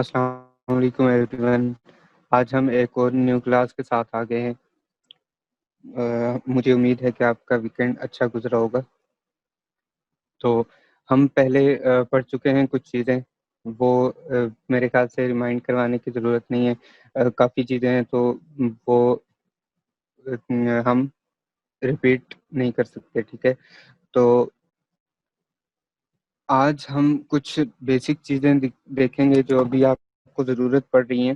अस्सलाम वालेकुम एवरीवन। आज हम एक और न्यू क्लास के साथ आ गए हैं। मुझे उम्मीद है कि आपका वीकेंड अच्छा गुजरा होगा। तो हम पहले पढ़ चुके हैं कुछ चीज़ें, वो मेरे ख्याल से रिमाइंड करवाने की ज़रूरत नहीं है। काफ़ी चीज़ें हैं तो वो हम रिपीट नहीं कर सकते, ठीक है। तो आज हम कुछ बेसिक चीज़ें देखेंगे जो अभी आपको ज़रूरत पड़ रही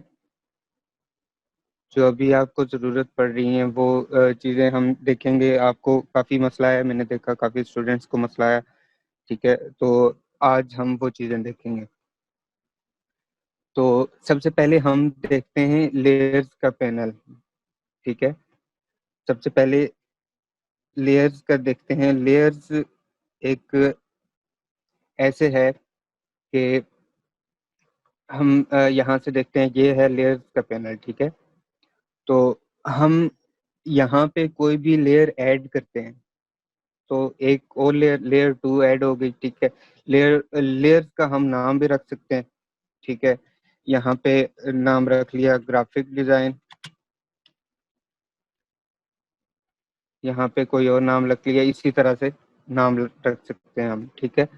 हैं। वो चीज़ें हम देखेंगे। आपको काफ़ी मसला है, मैंने देखा काफ़ी स्टूडेंट्स को मसला है, ठीक है। तो आज हम वो चीज़ें देखेंगे। तो सबसे पहले हम देखते हैं लेयर्स का पैनल, ठीक है। सबसे पहले लेयर्स का देखते हैं। लेयर्स एक ऐसे है कि हम यहाँ से देखते हैं, ये है लेयर्स का पैनल, ठीक है। तो हम यहाँ पे कोई भी लेयर ऐड करते हैं तो एक और लेयर 2 ऐड हो गई, ठीक है। लेयर्स का हम नाम भी रख सकते हैं, ठीक है। यहाँ पे नाम रख लिया ग्राफिक डिजाइन, यहाँ पे कोई और नाम रख लिया, इसी तरह से नाम रख सकते हैं हम, ठीक है।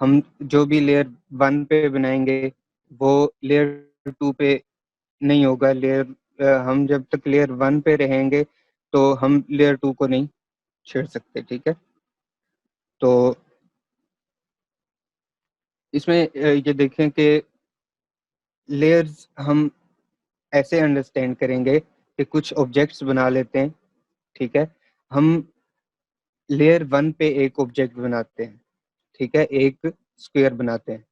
हम जो भी लेयर 1 पे बनाएंगे वो लेयर 2 पे नहीं होगा। हम जब तक लेयर 1 पे रहेंगे तो हम लेयर 2 को नहीं छेड़ सकते, ठीक है। तो इसमें ये देखें कि लेयर्स हम ऐसे अंडरस्टैंड करेंगे कि कुछ ऑब्जेक्ट्स बना लेते हैं, ठीक है। हम लेयर 1 पे एक ऑब्जेक्ट बनाते हैं, ठीक है, एक स्क्वायर बनाते हैं,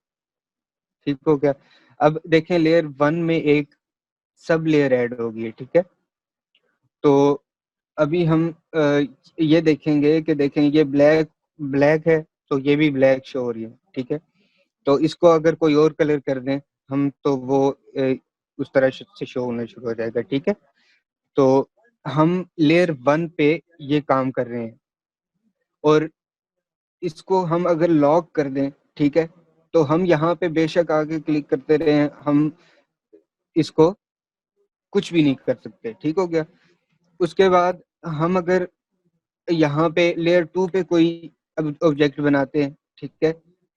ठीक हो गया। अब देखें लेयर 1 में एक सब लेयर ऐड होगी, ठीक है। तो अभी हम ये देखेंगे कि देखें ये ब्लैक ब्लैक है तो ये भी ब्लैक शो हो रही है, ठीक है। तो इसको अगर कोई और कलर कर दें हम तो वो उस तरह से शो होना शुरू हो जाएगा, ठीक है। तो हम लेयर 1 पे ये काम कर रहे हैं और इसको हम अगर लॉक कर दें, ठीक है, तो हम यहाँ पे बेशक आगे क्लिक करते रहें, हम इसको कुछ भी नहीं कर सकते, ठीक हो गया। उसके बाद हम अगर यहाँ पे लेयर 2 पे कोई ऑब्जेक्ट बनाते हैं, ठीक है।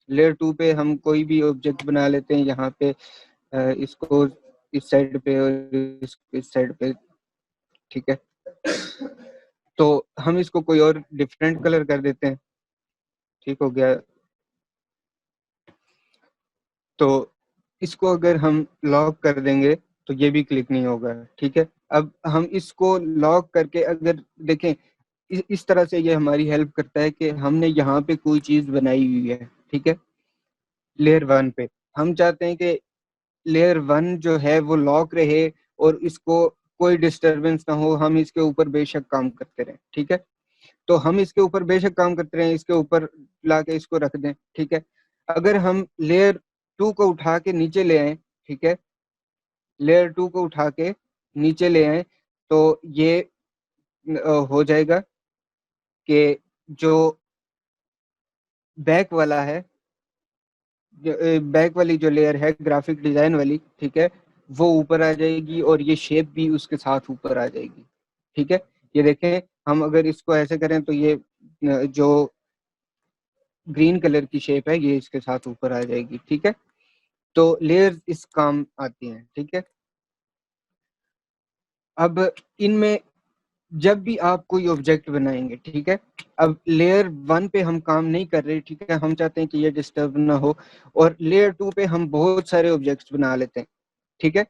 लेयर 2 पे हम कोई भी ऑब्जेक्ट बना लेते हैं, यहाँ पे इसको इस साइड पे और इस साइड पे, ठीक है। तो हम इसको कोई और डिफरेंट कलर कर देते हैं, ठीक हो गया। तो इसको अगर हम लॉक कर देंगे तो ये भी क्लिक नहीं होगा, ठीक है। अब हम इसको लॉक करके अगर देखें इस तरह से ये हमारी हेल्प करता है कि हमने यहाँ पे कोई चीज बनाई हुई है, ठीक है। लेयर 1 पे हम चाहते हैं कि लेयर 1 जो है वो लॉक रहे और इसको कोई डिस्टरबेंस ना हो, हम इसके ऊपर बेशक काम करते रहें, ठीक है। तो हम इसके ऊपर बेशक काम करते रहें, इसके ऊपर लाके इसको रख दें, ठीक है। अगर हम लेयर 2 को उठा के नीचे ले आए, ठीक है, लेयर 2 को उठा के नीचे ले आए तो ये हो जाएगा कि जो बैक वाला है, बैक वाली जो लेयर है ग्राफिक डिजाइन वाली, ठीक है, वो ऊपर आ जाएगी और ये शेप भी उसके साथ ऊपर आ जाएगी, ठीक है। ये देखें हम अगर इसको ऐसे करें तो ये जो ग्रीन कलर की शेप है ये इसके साथ ऊपर आ जाएगी, ठीक है। तो लेयर्स इस काम आती हैं, ठीक है। अब इनमें जब भी आप कोई ऑब्जेक्ट बनाएंगे, ठीक है, अब लेयर 1 पे हम काम नहीं कर रहे, ठीक है, हम चाहते हैं कि ये डिस्टर्ब ना हो और लेयर 2 पे हम बहुत सारे ऑब्जेक्ट्स बना लेते हैं, ठीक है।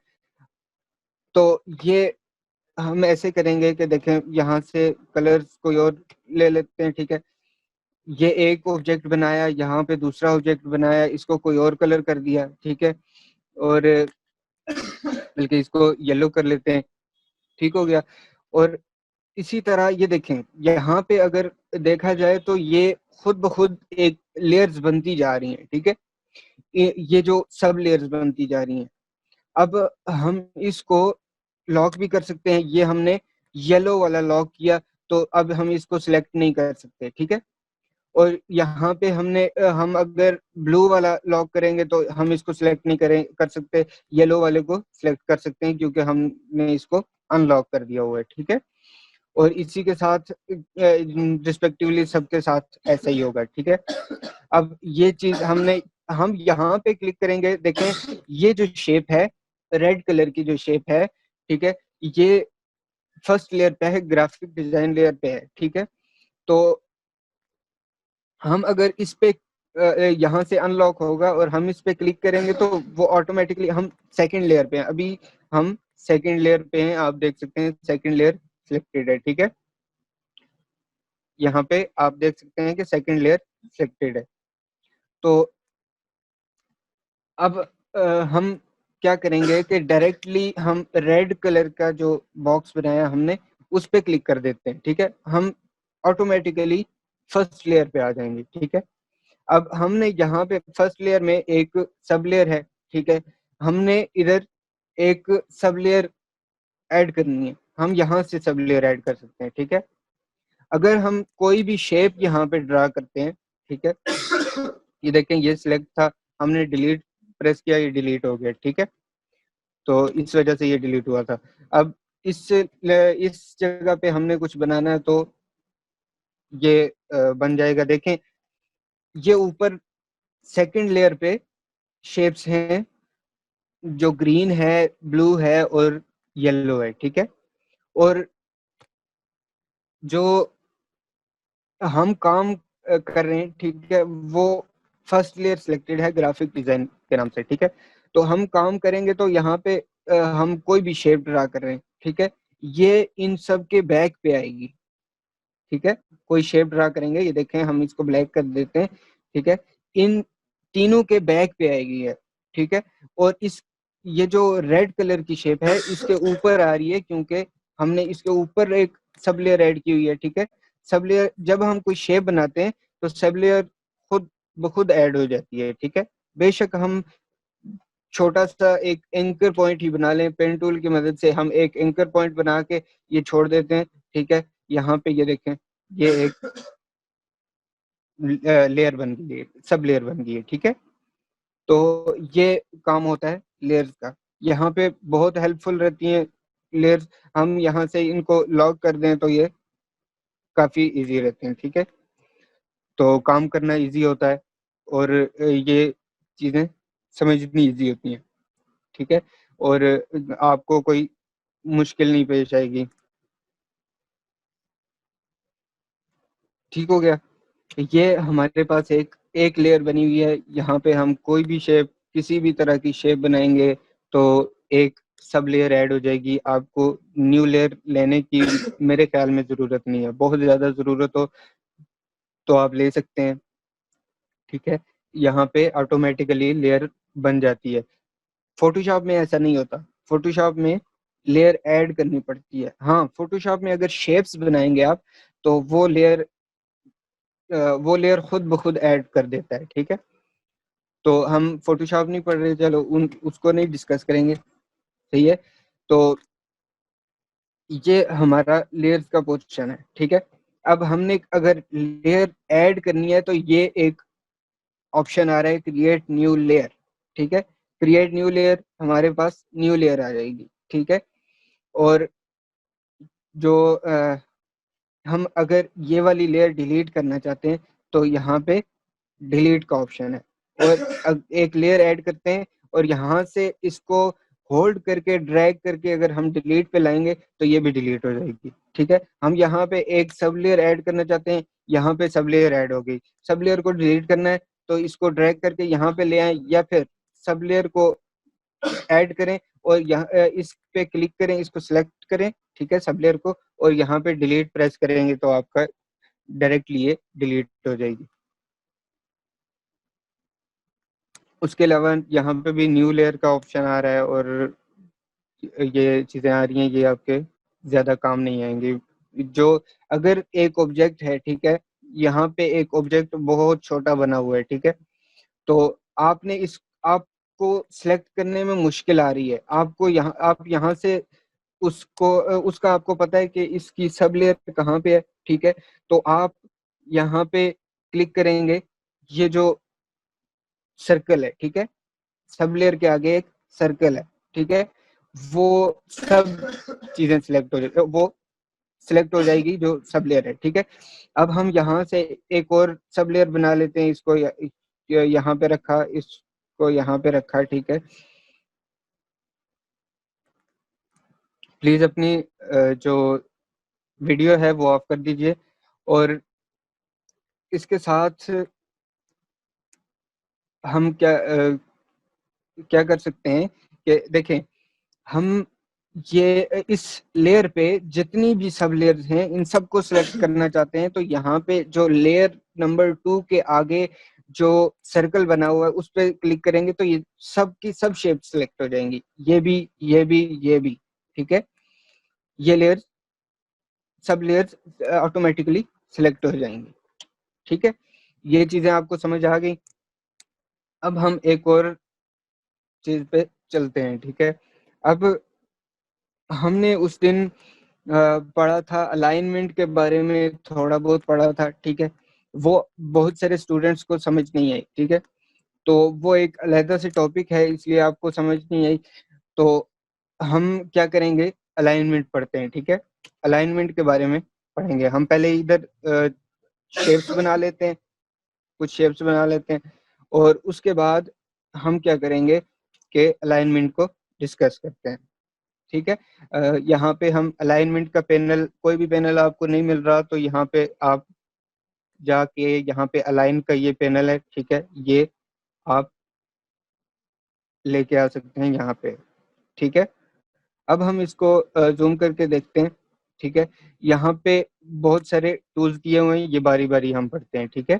तो ये हम ऐसे करेंगे कि देखें यहाँ से कलर्स कोई और ले लेते हैं, ठीक है। ये एक ऑब्जेक्ट बनाया, यहाँ पे दूसरा ऑब्जेक्ट बनाया, इसको कोई और कलर कर दिया, ठीक है। और बल्कि इसको येलो कर लेते हैं, ठीक हो गया। और इसी तरह ये देखें यहाँ पे अगर देखा जाए तो ये खुद ब खुद एक लेयर्स बनती जा रही हैं, ठीक है। ये जो सब लेयर्स बनती जा रही हैं। अब हम इसको लॉक भी कर सकते हैं, ये हमने येलो वाला लॉक किया तो अब हम इसको सिलेक्ट नहीं कर सकते, ठीक है। और यहाँ पे हम अगर ब्लू वाला लॉक करेंगे तो हम इसको सिलेक्ट नहीं कर सकते, येलो वाले को सिलेक्ट कर सकते हैं क्योंकि हमने इसको अनलॉक कर दिया हुआ है, ठीक है। और इसी के साथ रिस्पेक्टिवली सबके साथ ऐसा ही होगा, ठीक है। अब ये चीज हम यहाँ पे क्लिक करेंगे, देखें ये जो शेप है, रेड कलर की जो शेप है, ठीक है, ये फर्स्ट लेयर पे है, ग्राफिक डिजाइन लेयर पे है, ठीक है। तो हम अगर इस पे यहाँ से अनलॉक होगा और हम इस पे क्लिक करेंगे तो वो ऑटोमेटिकली हम सेकंड लेयर पे हैं। अभी हम सेकंड लेयर पे हैं, आप देख सकते हैं सेकंड लेयर सिलेक्टेड है, ठीक है। यहाँ पे आप देख सकते हैं कि सेकंड लेयर सिलेक्टेड है। तो अब हम क्या करेंगे कि डायरेक्टली हम रेड कलर का जो बॉक्स बनाया हमने उस पे क्लिक कर देते हैं, ठीक है। हम ऑटोमेटिकली फर्स्ट लेयर पे आ जाएंगे, ठीक है। अब हमने यहाँ पे फर्स्ट लेयर में एक सब लेयर है, ठीक है। हमने इधर एक सब लेयर ऐड करनी है, हम यहाँ से सब लेयर ऐड कर सकते हैं, ठीक है। अगर हम कोई भी शेप यहाँ पे ड्रा करते हैं, ठीक है, ये देखें ये सिलेक्ट था, हमने डिलीट प्रेस किया, ये डिलीट हो गया, ठीक है। तो इस वजह से ये डिलीट हुआ था। अब इस जगह पे हमने कुछ बनाना है तो ये बन जाएगा। देखें ये ऊपर सेकंड लेयर पे शेप्स हैं जो ग्रीन है, ब्लू है और येलो है, ठीक है। और जो हम काम कर रहे हैं, ठीक है, वो फर्स्ट लेयर सिलेक्टेड है ग्राफिक डिजाइन के नाम से, ठीक है। तो हम काम करेंगे तो यहाँ पे हम कोई भी शेप ड्रा कर रहे हैं, ठीक है, ये इन सब के बैक पे आएगी, ठीक है। कोई शेप ड्रा करेंगे, ये देखें हम इसको ब्लैक कर देते हैं, ठीक है, इन तीनों के बैक पे आएगी है, ठीक है। और इस ये जो रेड कलर की शेप है इसके ऊपर आ रही है क्योंकि हमने इसके ऊपर एक सब लेयर ऐड की हुई है, ठीक है। सब लेयर जब हम कोई शेप बनाते हैं तो सब लेयर खुद ब खुद ऐड हो जाती है, ठीक है। बेशक हम छोटा सा एक एंकर पॉइंट ही बना लें, पेन टूल की मदद से हम एक एंकर पॉइंट बना के ये छोड़ देते हैं, ठीक है। यहाँ पे ये देखें ये एक लेयर बन गई है, सब लेयर बन गई है, ठीक है। तो ये काम होता है लेयर्स का, यहाँ पे बहुत हेल्पफुल रहती हैं लेयर्स। हम यहाँ से इनको लॉक कर दें तो ये काफी इजी रहते हैं, ठीक है। तो काम करना इजी होता है और ये चीजें समझनी इजी होती हैं, ठीक है। और आपको कोई मुश्किल नहीं पेश आएगी। ठीक हो गया। ये हमारे पास एक एक लेयर बनी हुई है, यहाँ पे हम कोई भी शेप, किसी भी तरह की शेप बनाएंगे तो एक सब लेयर ऐड हो जाएगी। आपको न्यू लेयर लेने की मेरे ख्याल में ज़रूरत नहीं है। बहुत ज़्यादा ज़रूरत हो तो आप ले सकते हैं, ठीक है। यहाँ पे ऑटोमेटिकली लेयर बन जाती है। फोटोशॉप में ऐसा नहीं होता, फोटोशॉप में लेयर ऐड करनी पड़ती है। हाँ, फोटोशॉप में अगर शेप्स बनाएंगे आप तो वो लेयर खुद ब खुद ऐड कर देता है, ठीक है। तो हम फोटोशॉप नहीं पढ़ रहे, चलो उसको नहीं डिस्कस करेंगे, सही है। तो ये हमारा लेयर्स का पोर्शन है, ठीक है। अब हमने अगर लेयर ऐड करनी है तो ये एक ऑप्शन आ रहा है क्रिएट न्यू लेयर, ठीक है। क्रिएट न्यू लेयर, हमारे पास न्यू लेयर आ जाएगी, ठीक है। और जो हम अगर ये वाली लेयर डिलीट करना चाहते हैं तो यहाँ पे डिलीट का ऑप्शन है। और एक लेयर ऐड करते हैं और यहाँ से इसको होल्ड करके ड्रैग करके अगर हम डिलीट पे लाएंगे तो ये भी डिलीट हो जाएगी, ठीक है। हम यहाँ पे एक सब लेयर ऐड करना चाहते हैं, यहाँ पे सब लेयर ऐड हो गई। सब लेयर को डिलीट करना है तो इसको ड्रैग करके यहाँ पे ले आए या फिर सब लेयर को ऐड करें और यहाँ इस पे क्लिक करें, इसको सिलेक्ट करें, ठीक है, सब लेयर को, और यहाँ पे डिलीट प्रेस करेंगे तो आपका डायरेक्टली ये डिलीट हो जाएगी। उसके अलावा यहाँ पे भी न्यू लेयर का ऑप्शन आ रहा है और ये चीज़ें आ रही हैं, ये आपके ज़्यादा काम नहीं आएंगी। जो अगर एक ऑब्जेक्ट है, ठीक है, यहाँ पे एक ऑब्जेक्ट बहुत छोटा बना हुआ है, ठीक है, तो आपको सिलेक्ट करने में मुश्किल आ रही है। आप यहाँ से उसका आपको पता है कि इसकी सब लेयर कहाँ पे है, ठीक है। तो आप यहाँ पे क्लिक करेंगे, ये जो सर्कल है, ठीक है, सब लेयर के आगे एक सर्कल है, ठीक है, वो सब चीजें सिलेक्ट हो जाएगी जो सब लेयर है, ठीक है। अब हम यहाँ से एक और सब लेयर बना लेते हैं, इसको यहाँ पे रखा, इसको यहाँ पे रखा, ठीक है। प्लीज अपनी जो वीडियो है वो ऑफ कर दीजिए, और इसके साथ हम क्या कर सकते हैं कि देखें, हम ये इस लेयर पे जितनी भी सब लेयर्स हैं इन सबको सिलेक्ट करना चाहते हैं, तो यहाँ पे जो लेयर नंबर 2 के आगे जो सर्कल बना हुआ है उस पर क्लिक करेंगे तो ये सब की सब शेप सिलेक्ट हो जाएंगी, ये भी, ये भी, ये भी, ठीक है। ये लेयर्स, सब लेयर्स ऑटोमेटिकली सिलेक्ट हो जाएंगी, ठीक है। ये चीजें आपको समझ आ गई। अब हम एक और चीज पे चलते हैं, ठीक है। अब हमने उस दिन पढ़ा था अलाइनमेंट के बारे में, थोड़ा बहुत पढ़ा था, ठीक है। वो बहुत सारे स्टूडेंट्स को समझ नहीं आई, ठीक है, तो वो एक अलग से टॉपिक है, इसलिए आपको समझ नहीं आई। तो हम क्या करेंगे, अलाइनमेंट पढ़ते हैं, ठीक है। अलाइनमेंट के बारे में पढ़ेंगे हम। पहले इधर शेप्स बना लेते हैं, कुछ शेप्स बना लेते हैं, और उसके बाद हम क्या करेंगे कि अलाइनमेंट को डिस्कस करते हैं, ठीक है। यहाँ पे हम अलाइनमेंट का पैनल, कोई भी पैनल आपको नहीं मिल रहा तो यहाँ पे आप जाके, यहाँ पे अलाइन का ये पैनल है, ठीक है, ये आप लेके आ सकते हैं यहाँ पे, ठीक है। अब हम इसको जूम करके देखते हैं, ठीक है। यहाँ पे बहुत सारे टूल्स दिए हुए हैं, ये बारी बारी हम पढ़ते हैं, ठीक है।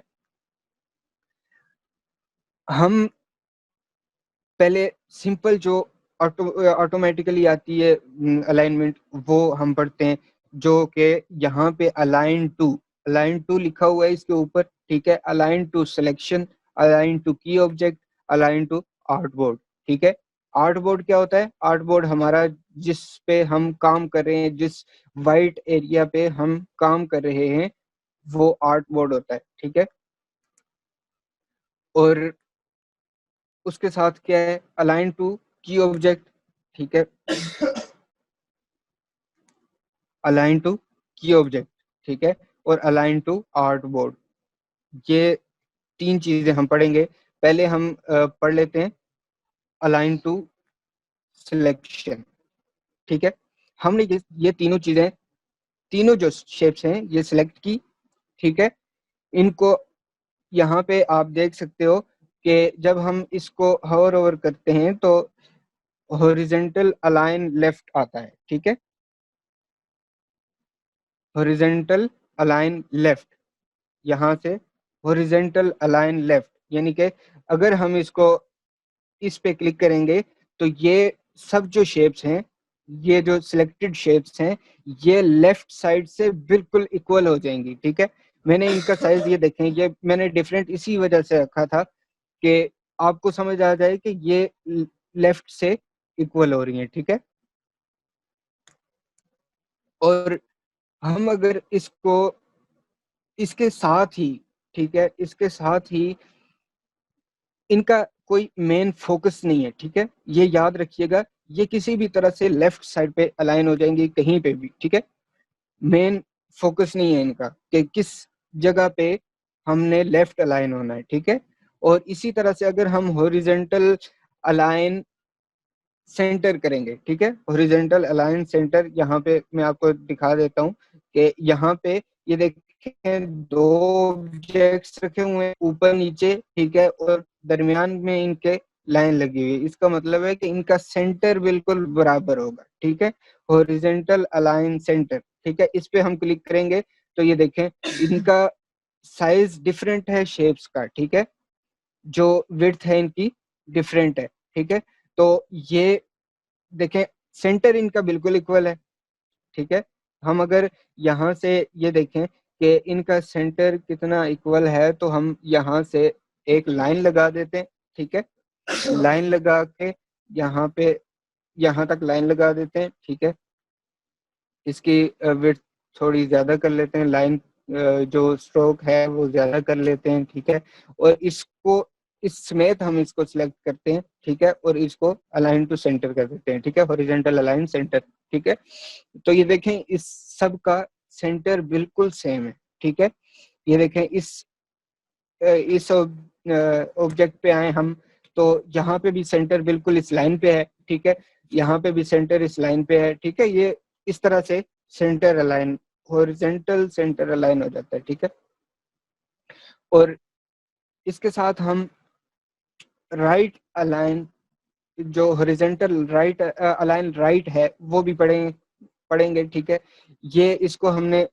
हम पहले सिंपल जो ऑटोमेटिकली आती है अलाइनमेंट, वो हम पढ़ते हैं, जो कि यहाँ पे अलाइन टू लिखा हुआ है इसके ऊपर, ठीक है। Align to selection, align to key object, align to artboard, ठीक है। आर्टबोर्ड क्या होता है? आर्टबोर्ड हमारा, जिस पे हम काम कर रहे हैं, जिस वाइट एरिया पे हम काम कर रहे हैं, वो आर्टबोर्ड होता है, ठीक है। और उसके साथ क्या है, अलाइन टू की ऑब्जेक्ट, ठीक है, अलाइन टू की ऑब्जेक्ट, ठीक है, और अलाइन टू आर्ट बोर्ड। ये तीन चीजें हम पढ़ेंगे। पहले हम पढ़ लेते हैं अलाइन टू सिलेक्शन, ठीक है। हमने ये तीनों चीजें, तीनों जो शेप्स हैं ये सिलेक्ट की, ठीक है। इनको यहाँ पे आप देख सकते हो कि जब हम इसको होवर ओवर करते हैं तो हॉरिजॉन्टल अलाइन लेफ्ट आता है, ठीक है, हॉरिजॉन्टल अलाइन लेफ्ट, यहाँ से हॉरिजॉन्टल अलाइन लेफ्ट, यानी कि अगर हम इसको इस पे क्लिक करेंगे तो ये सब जो शेप्स हैं, ये जो सिलेक्टेड शेप्स हैं, ये लेफ्ट साइड से बिल्कुल इक्वल हो जाएंगी, ठीक है। मैंने इनका साइज ये देखें, ये मैंने डिफरेंट इसी वजह से रखा था कि आपको समझ आ जाए कि ये लेफ्ट से इक्वल हो रही हैं, ठीक है। और हम अगर इसको इसके साथ ही, ठीक है, इसके साथ ही इनका कोई मेन फोकस नहीं है, ठीक है, ये याद रखिएगा, ये किसी भी तरह से लेफ्ट साइड पे अलाइन हो जाएंगे कहीं पे भी, ठीक है। मेन फोकस नहीं है इनका कि किस जगह पे हमने लेफ्ट अलाइन होना है, ठीक है। और इसी तरह से अगर हम हॉरिजॉन्टल अलाइन सेंटर करेंगे, ठीक है, हॉरिजॉन्टल अलाइन सेंटर, यहाँ पे मैं आपको दिखा देता हूँ कि यहाँ पे ये देखें, दो ऑब्जेक्ट्स रखे हुए हैं ऊपर नीचे, ठीक है, और दरमियान में इनके लाइन लगी हुई है, इसका मतलब है कि इनका सेंटर बिल्कुल बराबर होगा, ठीक है। हॉरिजॉन्टल अलाइन सेंटर, ठीक है, इस पे हम क्लिक करेंगे तो ये देखें इनका साइज डिफरेंट है शेप्स का, ठीक है, जो विड्थ है इनकी डिफरेंट है, ठीक है। तो ये देखें सेंटर इनका बिल्कुल इक्वल है, ठीक है। हम अगर यहाँ से ये देखें कि इनका सेंटर कितना इक्वल है तो हम यहाँ से एक लाइन लगा देते हैं, ठीक है, लाइन लगा के यहाँ पे, यहाँ तक लाइन लगा देते हैं, ठीक है। इसकी विड्थ थोड़ी ज्यादा कर लेते हैं, लाइन जो स्ट्रोक है वो ज़्यादा कर लेते हैं, ठीक है। और इसको इस समेत हम इसको सिलेक्ट करते हैं, ठीक है, और इसको अलाइन टू सेंटर कर देते हैं, ठीक है, हॉरिजॉन्टल अलाइन सेंटर, ठीक है। तो ये देखें इस सब का सेंटर बिल्कुल सेम है, ठीक है। ये देखें इस ऑब्जेक्ट पे आए हम, तो यहाँ पे भी सेंटर बिल्कुल इस लाइन पे है, ठीक है, यहाँ पे भी सेंटर इस लाइन पे है, ठीक है। ये इस तरह से centre align, horizontal centre align हो जाता है, ठीक है। और इसके साथ हम राइट अलाइन, जो हॉरिजॉन्टल राइट अलाइन राइट है वो भी पढ़ेंगे, ठीक है। ये इसको हमने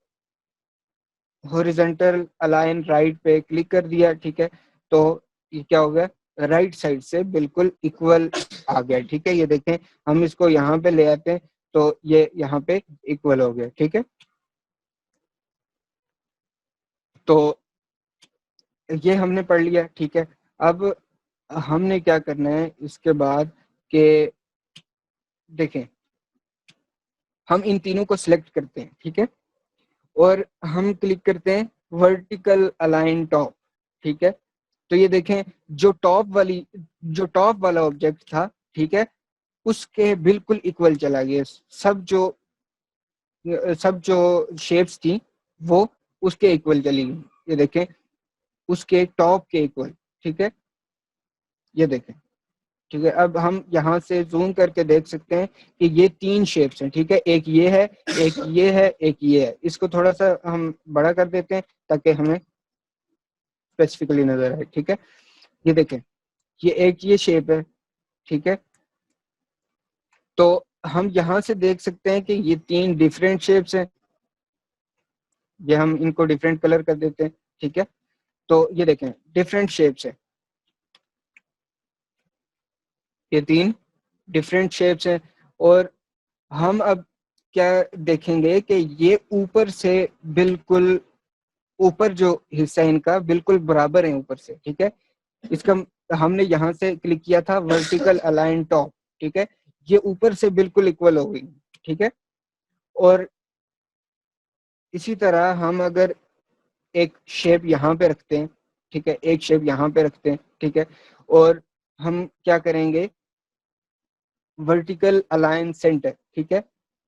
हॉरिजॉन्टल अलाइन राइट पे क्लिक कर दिया, ठीक है। तो ये क्या हो गया, राइट साइड से बिल्कुल इक्वल आ गया, ठीक है। ये देखें हम इसको यहाँ पे ले आते हैं तो ये यहाँ पे इक्वल हो गया, ठीक है। तो ये हमने पढ़ लिया, ठीक है। अब हमने क्या करना है इसके बाद के, देखें हम इन तीनों को सिलेक्ट करते हैं, ठीक है, और हम क्लिक करते हैं वर्टिकल अलाइन टॉप, ठीक है। तो ये देखें जो टॉप वाला ऑब्जेक्ट था, ठीक है, उसके बिल्कुल इक्वल चला गया। सब जो शेप्स थी वो उसके इक्वल चली गई। ये देखें उसके टॉप के इक्वल, ठीक है। ये देखें, ठीक है। अब हम यहाँ से जूम करके देख सकते हैं कि ये तीन शेप्स हैं, ठीक है। एक ये है, एक ये है, एक ये है। इसको थोड़ा सा हम बड़ा कर देते हैं ताकि हमें स्पेसिफिकली नजर आए, ठीक है। ये देखें ये एक ये शेप है, ठीक है। तो हम यहाँ से देख सकते हैं कि ये तीन डिफरेंट शेप्स हैं। ये हम इनको डिफरेंट कलर कर देते हैं, ठीक है। तो ये देखें डिफरेंट शेप्स है, ये तीन डिफरेंट शेप्स हैं। और हम अब क्या देखेंगे कि ये ऊपर से बिल्कुल, ऊपर जो हिस्सा इनका बिल्कुल बराबर है ऊपर से, ठीक है। इसका हमने यहाँ से क्लिक किया था वर्टिकल अलाइन टॉप, ठीक है। ये ऊपर से बिल्कुल इक्वल हो गई, ठीक है। और इसी तरह हम अगर एक शेप यहाँ पे रखते हैं, ठीक है, एक शेप यहाँ पे रखते हैं, ठीक है, और हम क्या करेंगे वर्टिकल अलाइन सेंटर, ठीक है,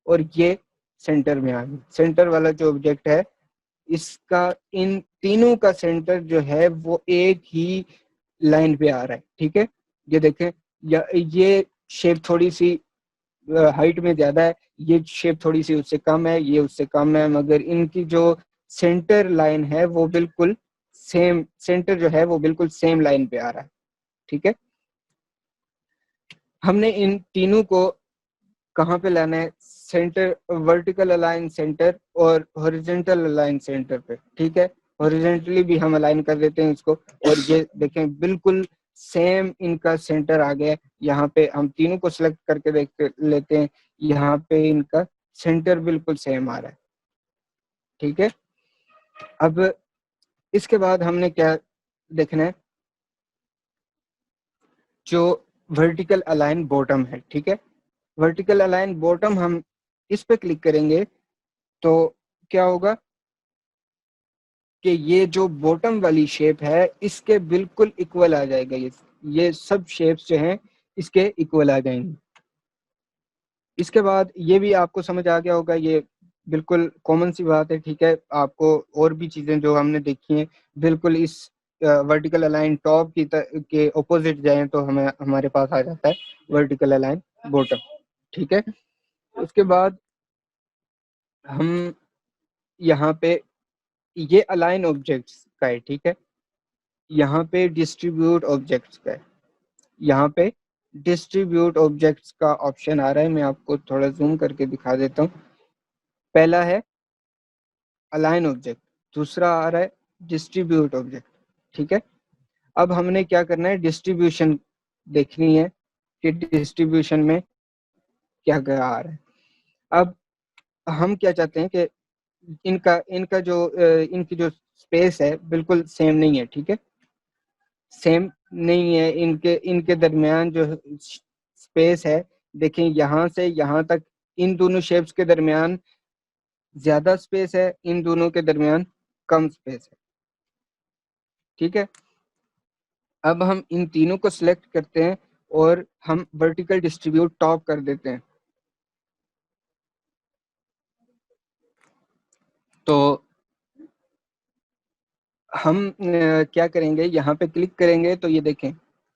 और ये सेंटर में आ गई। सेंटर वाला जो ऑब्जेक्ट है इसका, इन तीनों का सेंटर जो है वो एक ही लाइन पे आ रहा है, ठीक है। ये देखें ये शेप थोड़ी सी हाइट में ज्यादा है, ये शेप थोड़ी सी उससे कम है, ये उससे कम है, मगर इनकी जो सेंटर लाइन है वो बिल्कुल सेम, सेंटर जो है वो बिल्कुल सेम लाइन पे आ रहा है, ठीक है। हमने इन तीनों को कहाँ पे लाना है, सेंटर, वर्टिकल अलाइन सेंटर और हॉरिजॉन्टल अलाइन सेंटर पे, ठीक है। हॉरिजॉन्टली भी हम अलाइन कर देते हैं इसको, और ये देखें बिल्कुल सेम इनका सेंटर आ गया। यहाँ पे हम तीनों को सिलेक्ट करके देख लेते हैं, यहाँ पे इनका सेंटर बिल्कुल सेम आ रहा है, ठीक है। अब इसके बाद हमने क्या देखना है, जो वर्टिकल अलाइन बॉटम है, ठीक है। वर्टिकल अलाइन बॉटम हम इस पे क्लिक करेंगे तो क्या होगा कि ये जो बॉटम वाली शेप है इसके बिल्कुल इक्वल आ जाएगा। ये सब शेप्स जो हैं इसके इक्वल आ जाएंगी। इसके बाद ये भी आपको समझ आ गया होगा, ये बिल्कुल कॉमन सी बात है, ठीक है। आपको और भी चीजें जो हमने देखी हैं बिल्कुल इस वर्टिकल अलाइन टॉप के ऑपोजिट जाएं तो हमें हमारे पास आ जाता है वर्टिकल अलाइन बॉटम, ठीक है। उसके बाद हम यहाँ पे, ये अलाइन ऑब्जेक्ट्स का है, ठीक है। यहाँ पे डिस्ट्रीब्यूट ऑब्जेक्ट्स का है, यहाँ पे डिस्ट्रीब्यूट ऑब्जेक्ट्स का ऑप्शन आ रहा है। मैं आपको थोड़ा जूम करके दिखा देता हूँ। पहला है अलाइन ऑब्जेक्ट, दूसरा आ रहा है डिस्ट्रीब्यूट ऑब्जेक्ट, ठीक है। अब हमने क्या करना है, डिस्ट्रीब्यूशन देखनी है कि डिस्ट्रीब्यूशन में क्या क्या आ रहा है। अब हम क्या चाहते हैं कि इनका इनका जो इनकी जो स्पेस है बिल्कुल सेम नहीं है, ठीक है। सेम नहीं है, इनके इनके दरमियान जो स्पेस है, देखें यहाँ से यहाँ तक इन दोनों शेप्स के दरमियान ज्यादा स्पेस है, इन दोनों के दरमियान कम स्पेस है, ठीक है। अब हम इन तीनों को सिलेक्ट करते हैं और हम वर्टिकल डिस्ट्रीब्यूट टॉप कर देते हैं। तो हम क्या करेंगे, यहाँ पे क्लिक करेंगे तो ये देखें,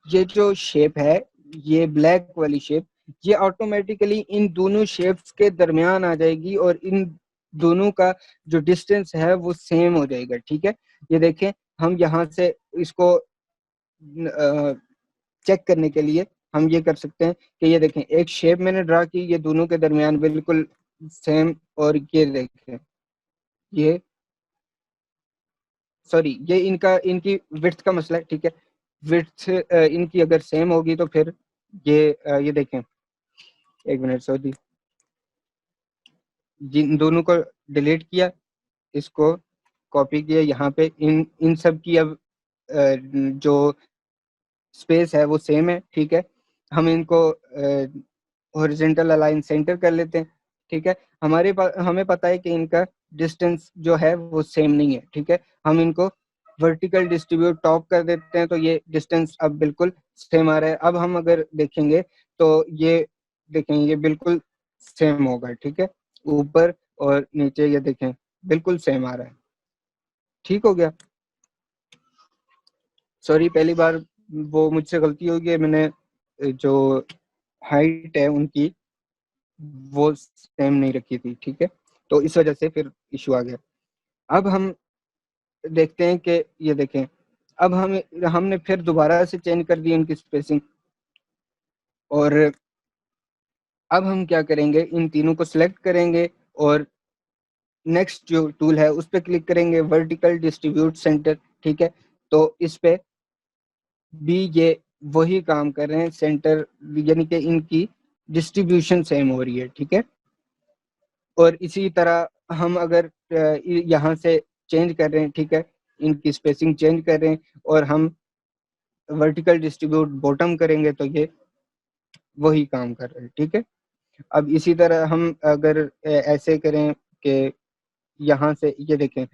ये जो शेप है, ये ब्लैक वाली शेप, ये ऑटोमेटिकली इन दोनों शेप्स के दरमियान आ जाएगी और इन दोनों का जो डिस्टेंस है वो सेम हो जाएगा, ठीक है। ये देखें, हम यहाँ से इसको चेक करने के लिए हम ये कर सकते हैं कि ये देखें, एक शेप मैंने ड्रा की, ये दोनों के दरमियान बिल्कुल सेम, और ये देखें, ये सॉरी, ये इनका इनकी विड्थ का मसला है, ठीक है। विड्थ इनकी अगर सेम होगी तो फिर ये देखें, एक मिनट, सॉरी, जिन दोनों को डिलीट किया, इसको कॉपी किया, यहाँ पे इन इन सब की अब जो स्पेस है वो सेम है, ठीक है। हम इनको हॉरिजॉन्टल अलाइन सेंटर कर लेते हैं, ठीक है। हमारे पास, हमें पता है कि इनका डिस्टेंस जो है वो सेम नहीं है, ठीक है। हम इनको वर्टिकल डिस्ट्रीब्यूट टॉप कर देते हैं, तो ये डिस्टेंस अब बिल्कुल सेम आ रहा है। अब हम अगर देखेंगे तो ये देखें, ये बिल्कुल सेम होगा, ठीक है। ऊपर और नीचे ये देखें, बिल्कुल सेम आ रहा है, ठीक हो गया। सॉरी, पहली बार वो मुझसे गलती हो गई, मैंने जो हाइट है उनकी वो सेम नहीं रखी थी, ठीक है। तो इस वजह से फिर इशू आ गया। अब हम देखते हैं कि ये देखें, अब हमने फिर दोबारा से चेंज कर दी इनकी स्पेसिंग, और अब हम क्या करेंगे, इन तीनों को सिलेक्ट करेंगे और नेक्स्ट जो टूल है उस पर क्लिक करेंगे, वर्टिकल डिस्ट्रीब्यूट सेंटर, ठीक है। तो इस पे भी ये वही काम कर रहे हैं, सेंटर यानी कि इनकी डिस्ट्रीब्यूशन सेम हो रही है, ठीक है। और इसी तरह हम अगर यहाँ से चेंज कर रहे हैं, ठीक है, इनकी स्पेसिंग चेंज कर रहे हैं और हम वर्टिकल डिस्ट्रीब्यूट बॉटम करेंगे तो ये वही काम कर रहे हैं, ठीक है। अब इसी तरह हम अगर ऐसे करें कि यहाँ से ये देखें,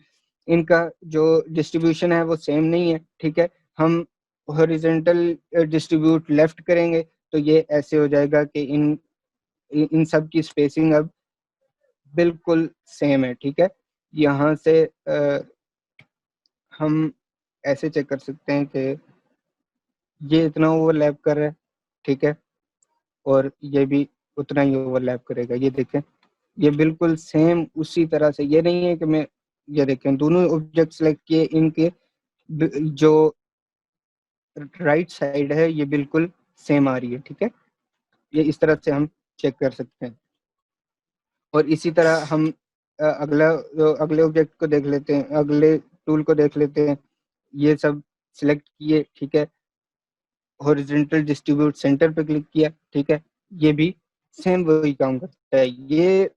इनका जो डिस्ट्रीब्यूशन है वो सेम नहीं है, ठीक है। हम हॉरिजॉन्टल डिस्ट्रीब्यूट लेफ्ट करेंगे तो ये ऐसे हो जाएगा कि इन सब की स्पेसिंग अब बिल्कुल सेम है, ठीक है। यहाँ से हम ऐसे चेक कर सकते हैं कि ये इतना ओवरलैप कर रहा है, ठीक है, और ये भी उतना ही ओवरलैप करेगा। ये देखें, ये बिल्कुल सेम उसी तरह से, ये नहीं है कि मैं, ये देखें, दोनों ऑब्जेक्ट सेलेक्ट किए, इनके जो राइट साइड है ये बिल्कुल सेम आ रही है, ठीक है। ये इस तरह से हम चेक कर सकते हैं। और इसी तरह हम अगले ऑब्जेक्ट को देख लेते हैं, अगले टूल को देख लेते हैं। ये सब सिलेक्ट किए, ठीक है, हॉरिजॉन्टल डिस्ट्रीब्यूट सेंटर पे क्लिक किया, ठीक है, ये भी सेम वही काम करता है। ये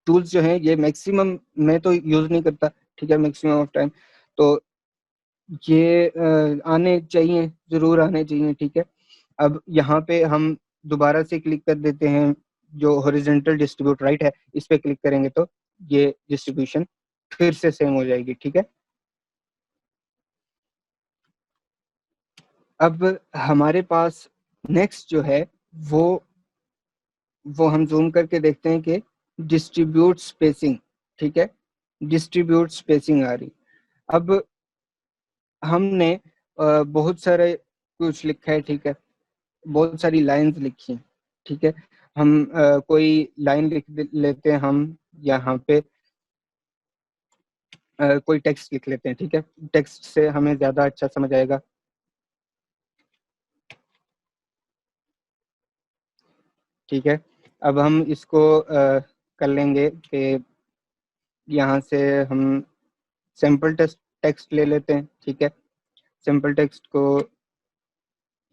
टूल्स जो हैं ये मैक्सिमम मैं तो यूज नहीं करता, ठीक है, मैक्सिमम ऑफ टाइम, तो ये आने चाहिए, जरूर आने चाहिए, ठीक है। अब यहाँ पे हम दोबारा से क्लिक कर देते हैं, जो हॉरिजॉन्टल डिस्ट्रीब्यूट राइट है इस पे क्लिक करेंगे तो ये डिस्ट्रीब्यूशन फिर से सेम हो जाएगी, ठीक है। अब हमारे पास नेक्स्ट जो है वो हम जूम करके देखते हैं कि डिस्ट्रीब्यूट स्पेसिंग, ठीक है, डिस्ट्रीब्यूट स्पेसिंग आ रही। अब हमने बहुत सारे कुछ लिखा है, ठीक है, बहुत सारी लाइंस लिखी हैं, ठीक है। हम कोई लाइन लिख लेते हैं, हम यहाँ पे कोई टेक्स्ट लिख लेते हैं, ठीक है, टेक्स्ट से हमें ज्यादा अच्छा समझ आएगा। ठीक है, अब हम इसको कर लेंगे कि यहाँ से हम सैम्पल टेक्स्ट ले लेते हैं, ठीक है। सिंपल टेक्स्ट को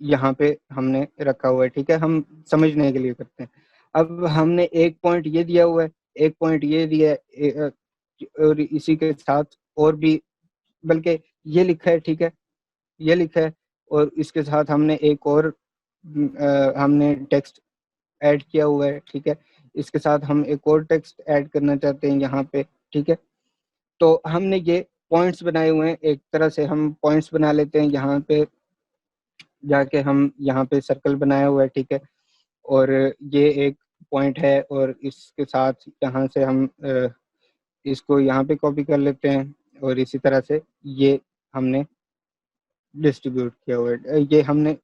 यहाँ पे हमने रखा हुआ है, ठीक है, हम समझने के लिए करते हैं। अब हमने एक पॉइंट ये दिया हुआ है, एक पॉइंट ये दिया है, और इसी के साथ और भी, बल्कि ये लिखा है, ठीक है, ये लिखा है, और इसके साथ हमने एक और हमने टेक्स्ट ऐड किया हुआ है, ठीक है। इसके साथ हम एक और टेक्स्ट ऐड करना चाहते हैं यहाँ पे, ठीक है। तो हमने ये पॉइंट्स बनाए हुए हैं, एक तरह से हम पॉइंट्स बना लेते हैं। यहाँ पे जाके हम यहाँ पे सर्कल बनाया हुआ है, ठीक है, और ये एक पॉइंट है, और इसके साथ यहाँ से हम इसको यहाँ पे कॉपी कर लेते हैं, और इसी तरह से ये हमने डिस्ट्रीब्यूट किया हुआ है, ये हमने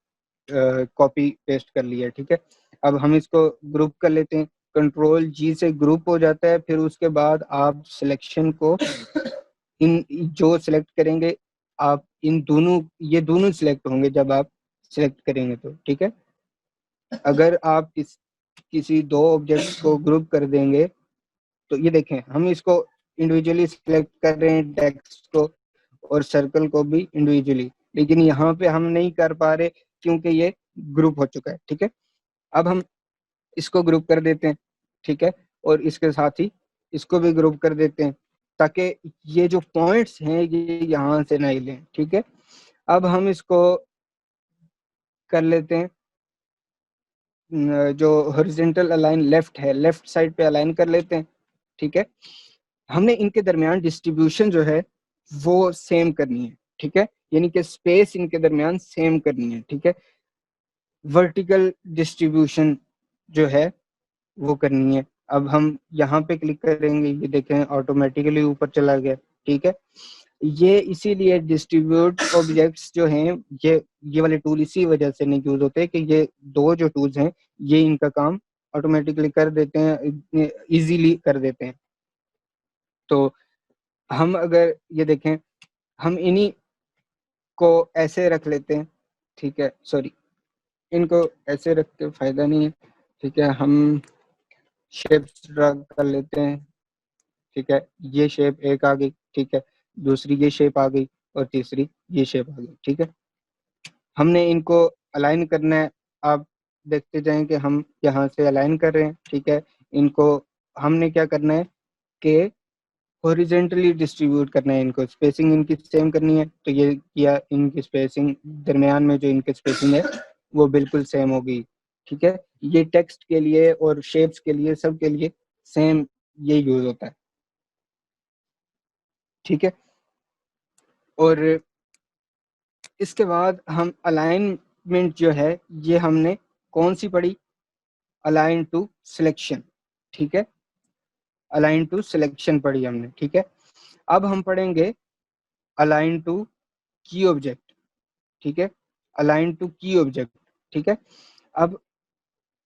कॉपी पेस्ट कर लिया है, ठीक है। अब हम इसको ग्रुप कर लेते हैं, कंट्रोल जी से ग्रुप हो जाता है। फिर उसके बाद आप सिलेक्शन को इन जो सिलेक्ट करेंगे, आप इन दोनों, ये दोनों सिलेक्ट होंगे जब आप सिलेक्ट करेंगे तो, ठीक है। अगर आप किसी दो ऑब्जेक्ट्स को ग्रुप कर देंगे तो ये देखें, हम इसको इंडिविजुअली सिलेक्ट कर रहे हैं, टेक्स्ट को और सर्कल को भी इंडिविजुअली, लेकिन यहाँ पे हम नहीं कर पा रहे क्योंकि ये ग्रुप हो चुका है, ठीक है। अब हम इसको ग्रुप कर देते हैं, ठीक है, और इसके साथ ही इसको भी ग्रुप कर देते हैं, ताकि ये जो पॉइंट्स हैं ये यहाँ से नहीं लें, ठीक है। अब हम इसको कर लेते हैं, जो हॉरिजॉन्टल अलाइन लेफ्ट है, लेफ्ट साइड पे अलाइन कर लेते हैं, ठीक है। हमने इनके दरमियान डिस्ट्रीब्यूशन जो है वो सेम करनी है, ठीक है, यानी कि स्पेस इनके दरमियान सेम करनी है, ठीक है। वर्टिकल डिस्ट्रीब्यूशन जो है वो करनी है। अब हम यहाँ पे क्लिक करेंगे, ये देखें ऑटोमेटिकली ऊपर चला गया, ठीक है। ये इसीलिए डिस्ट्रीब्यूट ऑब्जेक्ट्स जो हैं, ये वाले टूल इसी वजह से नहीं यूज होते कि ये दो जो टूल्स हैं ये इनका काम ऑटोमेटिकली कर देते हैं, इजीली कर देते हैं। तो हम अगर ये देखें, हम इन्हीं को ऐसे रख लेते हैं, ठीक है, सॉरी, इनको ऐसे रख के फायदा नहीं है, ठीक है। हम शेप्स ड्रा कर लेते हैं, ठीक है, ये शेप एक आ गई, ठीक है, दूसरी ये शेप आ गई, और तीसरी ये शेप आ गई, ठीक है। हमने इनको अलाइन करना है, आप देखते जाएं कि हम यहाँ से अलाइन कर रहे हैं, ठीक है। इनको हमने क्या करना है कि हॉरिजेंटली डिस्ट्रीब्यूट करना है, इनको स्पेसिंग इनकी सेम करनी है, तो ये किया, इनकी स्पेसिंग दरमियान में जो इनकी स्पेसिंग है वो बिल्कुल सेम होगी, ठीक है। ये टेक्स्ट के लिए और शेप्स के लिए, सब के लिए सेम ये यूज होता है, ठीक है। और इसके बाद हम अलाइनमेंट जो है ये हमने कौन सी पढ़ी, अलाइन टू सिलेक्शन, ठीक है, अलाइन टू सिलेक्शन पढ़ी हमने, ठीक है। अब हम पढ़ेंगे अलाइन टू की ऑब्जेक्ट, ठीक है, अलाइन टू की ऑब्जेक्ट, ठीक है। अब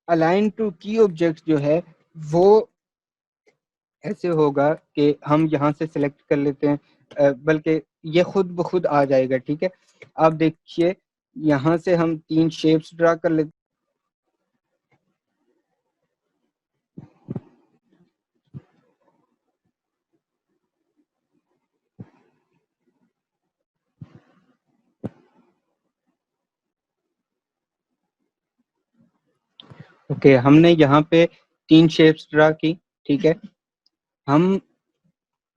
अलाइन टू की ऑब्जेक्ट जो है वो ऐसे होगा कि हम यहाँ से सिलेक्ट कर लेते हैं, बल्कि ये खुद ब खुद आ जाएगा, ठीक है। आप देखिए, यहाँ से हम 3 शेप्स ड्रा कर लेते, ओके, हमने यहाँ पे 3 शेप्स ड्रा की, ठीक है। हम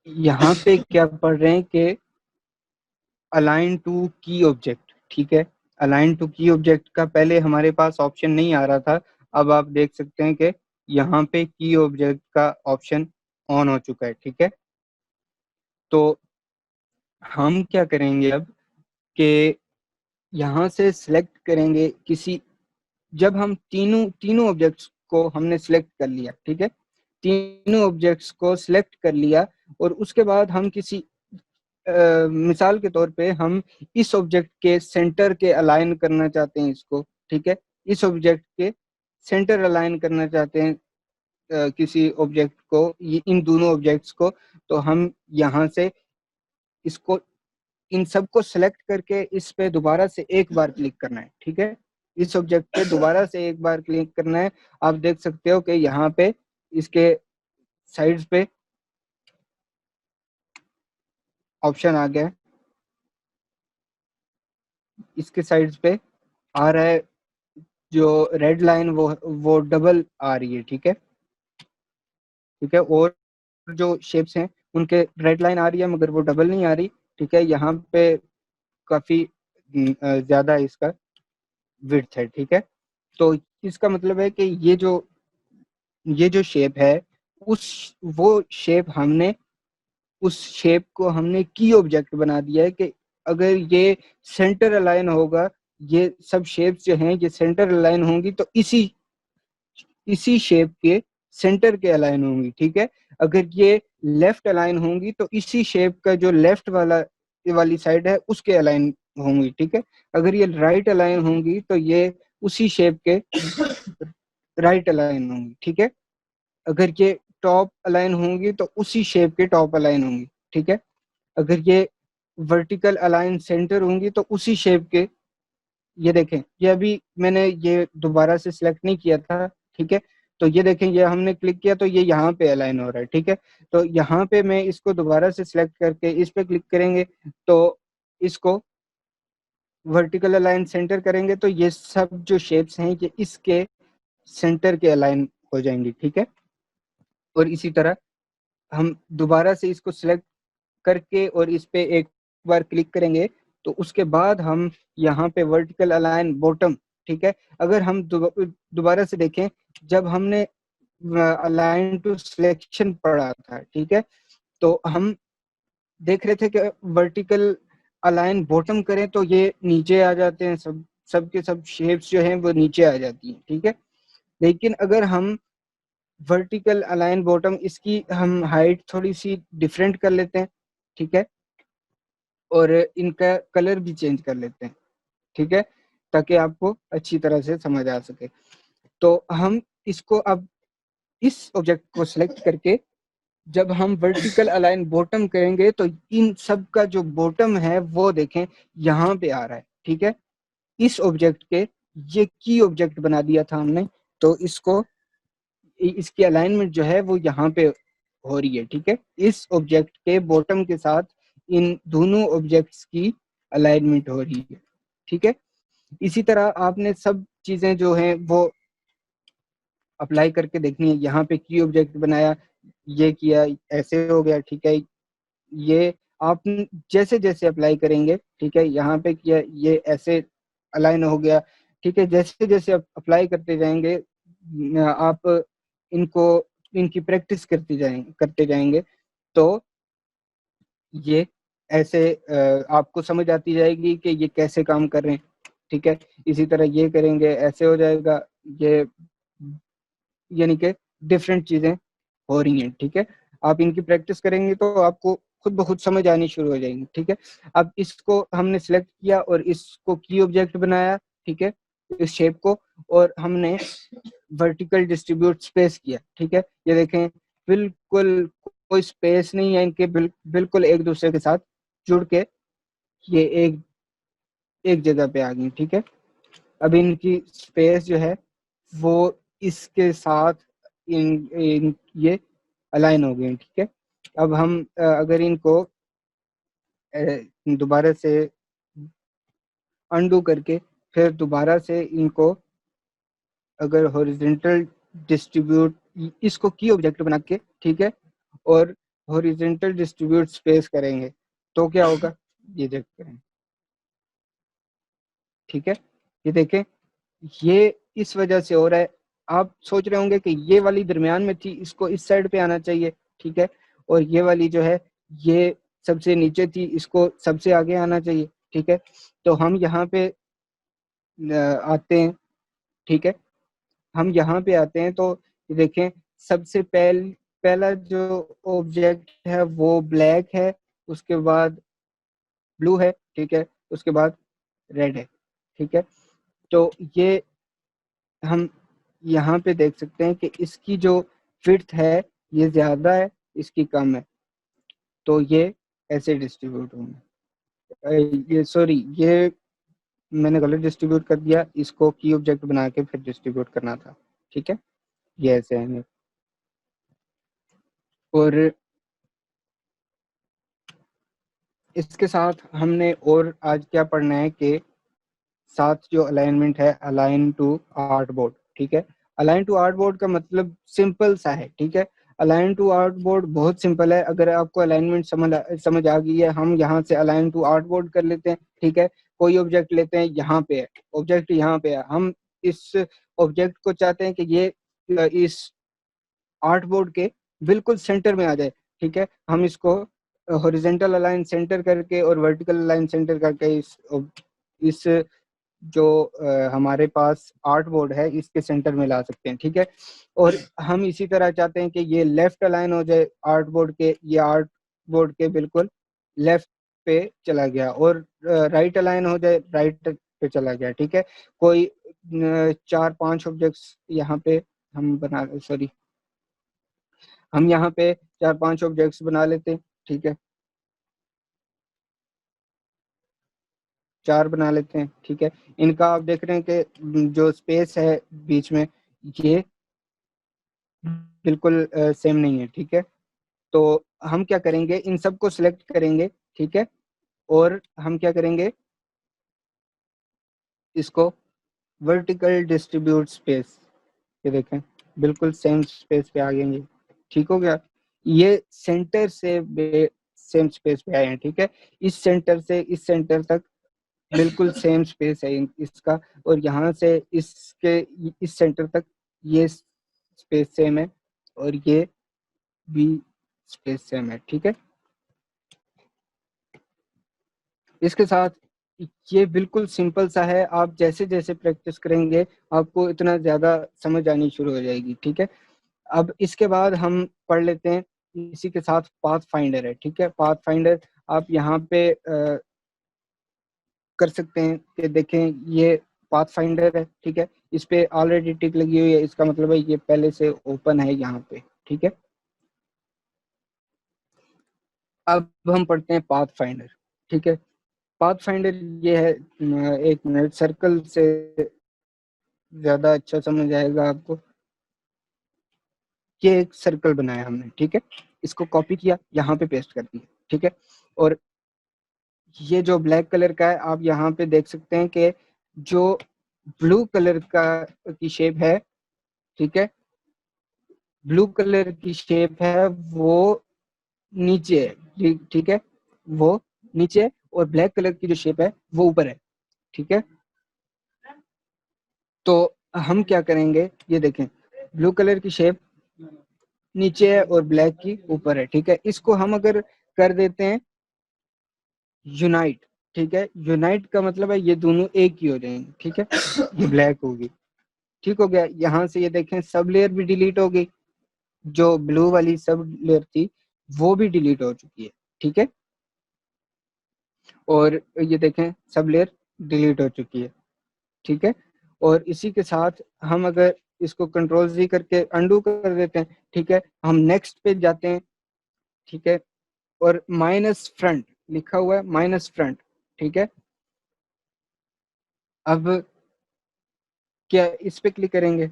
यहाँ पे क्या पढ़ रहे हैं कि अलाइन टू की ऑब्जेक्ट, ठीक है। अलाइन टू की ऑब्जेक्ट का पहले हमारे पास ऑप्शन नहीं आ रहा था, अब आप देख सकते हैं कि यहाँ पे की ऑब्जेक्ट का ऑप्शन ऑन हो चुका है, ठीक है। तो हम क्या करेंगे अब कि यहाँ से सिलेक्ट करेंगे किसी, जब हम तीनों तीनों ऑब्जेक्ट्स को हमने सिलेक्ट कर लिया, ठीक है, तीनों ऑब्जेक्ट्स को सिलेक्ट कर लिया, और उसके बाद हम किसी मिसाल के तौर पे हम इस ऑब्जेक्ट के सेंटर के अलाइन करना चाहते हैं इसको, ठीक है, इस ऑब्जेक्ट के सेंटर अलाइन करना चाहते हैं किसी ऑब्जेक्ट को, इन दोनों ऑब्जेक्ट्स को, तो हम यहाँ से इसको, इन सबको सेलेक्ट करके इस पे दोबारा से एक बार क्लिक करना है, ठीक है, इस ऑब्जेक्ट पे दोबारा से एक बार क्लिक करना है। आप देख सकते हो कि यहाँ पे इसके साइड्स पे ऑप्शन आ गया है, इसके साइड्स पे आ रहा है, जो रेड लाइन वो डबल आ रही है, ठीक है, ठीक है, और जो शेप्स हैं उनके रेड लाइन आ रही है मगर वो डबल नहीं आ रही, ठीक है। यहाँ पे काफी ज्यादा इसका विड्थ है, ठीक है। तो इसका मतलब है कि ये जो शेप है, उस वो शेप हमने उस शेप को हमने की ऑब्जेक्ट बना दिया है कि अगर ये सेंटर अलाइन होगा, ये सब शेप्स जो हैं ये सेंटर अलाइन होंगी तो इसी शेप के सेंटर के अलाइन होंगी, ठीक है। अगर ये लेफ्ट अलाइन होंगी तो इसी शेप का जो लेफ्ट वाली साइड है उसके अलाइन होंगी, ठीक है। अगर ये राइट अलाइन होंगी तो ये उसी शेप के राइट अलाइन होंगी, ठीक है। अगर ये टॉप अलाइन होंगी तो उसी शेप के टॉप अलाइन होंगी, ठीक है। अगर ये वर्टिकल अलाइन सेंटर होंगी तो उसी शेप के, ये देखें ये अभी मैंने ये दोबारा से सिलेक्ट नहीं किया था, ठीक है। तो ये देखें ये हमने क्लिक किया तो ये यहाँ पे अलाइन हो रहा है, ठीक है। तो यहाँ पे मैं इसको दोबारा से सिलेक्ट करके इस पे क्लिक करेंगे तो इसको वर्टिकल अलाइन सेंटर करेंगे तो ये सब जो शेप्स हैं ये इसके सेंटर के अलाइन हो जाएंगी, ठीक है। और इसी तरह हम दोबारा से इसको सिलेक्ट करके और इस पे एक बार क्लिक करेंगे तो उसके बाद हम यहाँ पे वर्टिकल अलाइन बॉटम, ठीक है। अगर हम दोबारा से देखें, जब हमने अलाइन टू सिलेक्शन पढ़ा था, ठीक है, तो हम देख रहे थे कि वर्टिकल अलाइन बॉटम करें तो ये नीचे आ जाते हैं, सब के सब शेप्स जो हैं वो नीचे आ जाती हैं, ठीक है। लेकिन अगर हम वर्टिकल अलाइन बॉटम इसकी हम हाइट थोड़ी सी डिफरेंट कर लेते हैं, ठीक है, और इनका कलर भी चेंज कर लेते हैं, ठीक है, ताकि आपको अच्छी तरह से समझ आ सके। तो हम इसको अब इस ऑब्जेक्ट को सिलेक्ट करके जब हम वर्टिकल अलाइन बॉटम करेंगे तो इन सब का जो बॉटम है वो देखें यहाँ पे आ रहा है, ठीक है। इस ऑब्जेक्ट के ये की ऑब्जेक्ट बना दिया था हमने, तो इसकी अलाइनमेंट जो है वो यहाँ पे हो रही है, ठीक है। इस ऑब्जेक्ट के बॉटम के साथ इन दोनों ऑब्जेक्ट्स की अलाइनमेंट हो रही है, ठीक है। इसी तरह आपने सब चीजें जो हैं वो अप्लाई करके देखनी है। यहाँ पे की ऑब्जेक्ट बनाया, ये किया, ऐसे हो गया, ठीक है। ये आप जैसे जैसे अप्लाई करेंगे, ठीक है, यहाँ पे किया ये ऐसे अलाइन हो गया, ठीक है। जैसे जैसे आप अप्लाई करते जाएंगे आप इनको इनकी प्रैक्टिस करते जाएंगे तो ये ऐसे आपको समझ आती जाएगी कि ये कैसे काम कर रहे हैं, ठीक है। इसी तरह ये करेंगे ऐसे हो जाएगा, ये यानी कि डिफरेंट चीजें हो रही हैं, ठीक है। आप इनकी प्रैक्टिस करेंगे तो आपको खुद ब खुद समझ आनी शुरू हो जाएंगी, ठीक है। अब इसको हमने सिलेक्ट किया और इसको की ऑब्जेक्ट बनाया, ठीक है, इस शेप को, और हमने वर्टिकल डिस्ट्रीब्यूट स्पेस किया, ठीक है। ये देखें बिल्कुल कोई स्पेस नहीं है इनके, बिल्कुल एक दूसरे के साथ जुड़ के ये एक जगह पे आ गई, ठीक है। अब इनकी स्पेस जो है वो इसके साथ इन ये अलाइन हो गए, ठीक है। अब हम अगर इनको दोबारा से अनडू करके फिर दोबारा से इनको अगर हॉरिजॉन्टल डिस्ट्रीब्यूट इसको की ऑब्जेक्ट बना के, ठीक है, और हॉरिजॉन्टल डिस्ट्रीब्यूट स्पेस करेंगे तो क्या होगा ये चेक करें, ठीक है। ये देखें ये इस वजह से हो रहा है। आप सोच रहे होंगे कि ये वाली दरमियान में थी, इसको इस साइड पे आना चाहिए, ठीक है, और ये वाली जो है ये सबसे नीचे थी, इसको सबसे आगे आना चाहिए, ठीक है। तो हम यहाँ पे आते हैं, ठीक है, हम यहाँ पे आते हैं तो देखें सबसे पहला जो ऑब्जेक्ट है वो ब्लैक है, उसके बाद ब्लू है, ठीक है, उसके बाद रेड है, ठीक है। तो ये हम यहाँ पे देख सकते हैं कि इसकी जो विड्थ है ये ज्यादा है, इसकी कम है, तो ये ऐसे डिस्ट्रीब्यूट होंगे। ये सॉरी, ये मैंने गलत डिस्ट्रीब्यूट कर दिया, इसको की ऑब्जेक्ट बना के फिर डिस्ट्रीब्यूट करना था, ठीक है। ये ऐसे हैं। और इसके साथ हमने और आज क्या पढ़ना है कि साथ जो अलाइनमेंट है अलाइन टू आर्ट बोर्ड, ठीक है। अलाइन टू आर्ट बोर्ड का मतलब सिंपल सा है, ठीक है। अलाइन टू आर्ट बोर्ड बहुत सिंपल है। अगर आपको अलाइनमेंट समझ आ गई है, हम यहाँ से अलाइन टू आर्ट बोर्ड कर लेते हैं, ठीक है। कोई ऑब्जेक्ट लेते हैं, यहाँ पे है ऑब्जेक्ट, यहाँ पे है, हम इस ऑब्जेक्ट को चाहते हैं कि ये इस आर्ट बोर्ड के बिल्कुल सेंटर में आ जाए, ठीक है। हम इसको हॉरिजॉन्टल अलाइन सेंटर करके और वर्टिकल अलाइन सेंटर करके इस जो हमारे पास आर्ट बोर्ड है इसके सेंटर में ला सकते हैं, ठीक है। और हम इसी तरह चाहते हैं कि ये लेफ्ट अलाइन हो जाए आर्ट बोर्ड के, ये आर्ट बोर्ड के बिल्कुल लेफ्ट पे चला गया, और राइट अलाइन हो जाए राइट पे चला गया, ठीक है। कोई 4-5 ऑब्जेक्ट्स यहाँ पे हम यहाँ पे 4-5 ऑब्जेक्ट्स बना लेते हैं, ठीक है, 4 बना लेते हैं, ठीक है। इनका आप देख रहे हैं कि जो स्पेस है बीच में ये बिल्कुल सेम नहीं है, ठीक है। तो हम क्या करेंगे, इन सबको सिलेक्ट करेंगे, ठीक है, और हम क्या करेंगे, इसको वर्टिकल डिस्ट्रीब्यूट स्पेस, ये देखें बिल्कुल सेम स्पेस पे आ गए ये, ठीक हो गया। ये सेंटर से सेम स्पेस पे आए हैं, ठीक है। इस सेंटर से इस सेंटर तक बिल्कुल सेम स्पेस है इसका, और यहाँ से इसके इस सेंटर तक ये स्पेस सेम है, और ये भी स्पेस सेम है, ठीक है। इसके साथ ये बिल्कुल सिंपल सा है, आप जैसे जैसे प्रैक्टिस करेंगे आपको इतना ज़्यादा समझ आनी शुरू हो जाएगी, ठीक है। अब इसके बाद हम पढ़ लेते हैं, इसी के साथ पाथ फाइंडर है, ठीक है। पाथ फाइंडर आप यहाँ पे कर सकते हैं कि देखें ये पाथ फाइंडर है, ठीक है। इस पे ऑलरेडी टिक लगी हुई है, इसका मतलब है ये पहले से ओपन है यहाँ पे, ठीक है। अब हम पढ़ते हैं पाथ फाइंडर, ठीक है। पाथ फाइंडर ये है, एक मिनट, सर्कल से ज्यादा अच्छा समझ आएगा आपको। ये एक सर्कल बनाया हमने, ठीक है, इसको कॉपी किया, यहाँ पे पेस्ट कर दिया, ठीक है। और ये जो ब्लैक कलर का है आप यहाँ पे देख सकते हैं कि जो ब्लू कलर का की शेप है, ठीक है, ब्लू कलर की शेप है वो नीचे है, ठीक है, वो नीचे है, और ब्लैक कलर की जो शेप है वो ऊपर है, ठीक है। तो हम क्या करेंगे, ये देखें ब्लू कलर की शेप नीचे है और ब्लैक की ऊपर है, ठीक है। इसको हम अगर कर देते हैं यूनाइट, ठीक है, यूनाइट का मतलब है ये दोनों एक ही हो जाएंगे, ठीक है। ये ब्लैक होगी, ठीक हो गया। यहाँ से ये देखें सब लेयर भी डिलीट हो गई, जो ब्लू वाली सब लेयर थी वो भी डिलीट हो चुकी है, ठीक है। और ये देखें सब लेयर डिलीट हो चुकी है, ठीक है। और इसी के साथ हम अगर इसको कंट्रोल जी करके अंडू कर देते हैं, ठीक है, हम नेक्स्ट पे जाते हैं, ठीक है, और माइनस फ्रंट लिखा हुआ है, माइनस फ्रंट, ठीक है। अब क्या इस पे क्लिक करेंगे,